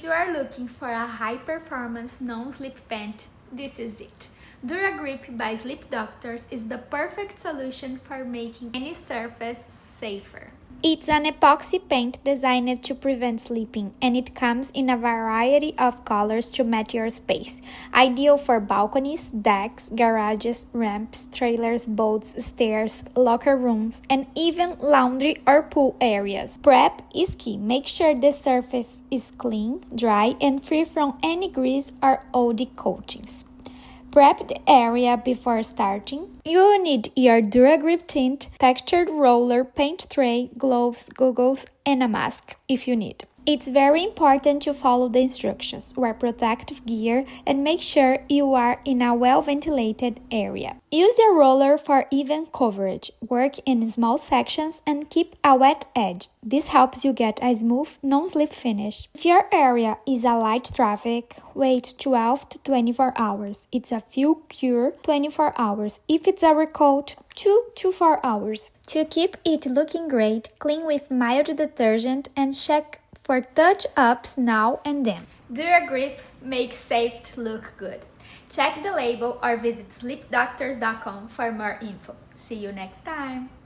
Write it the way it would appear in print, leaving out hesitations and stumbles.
If you are looking for a high-performance non-slip paint, this is it. Dura Grip by SlipDoctors is the perfect solution for making any surface safer. It's an epoxy paint designed to prevent slipping, and it comes in a variety of colors to match your space. Ideal for balconies, decks, garages, ramps, trailers, boats, stairs, locker rooms, and even laundry or pool areas. Prep is key. Make sure the surface is clean, dry, and free from any grease or oily coatings. Prep the area before starting. You will need your Dura Grip tint, textured roller, paint tray, gloves, goggles, and a mask if you need. It's very important to follow the instructions, wear protective gear, and make sure you are in a well-ventilated area. Use your roller for even coverage. Work in small sections and keep a wet edge. This helps you get a smooth, non-slip finish. If your area is a light traffic, wait 12 to 24 hours. It's a full cure, 24 hours. If it's a recoat, 2 to 4 hours. To keep it looking great, clean with mild detergent and check for touch-ups now and then. Dura Grip makes safe look good. Check the label or visit SlipDoctors.com for more info. See you next time!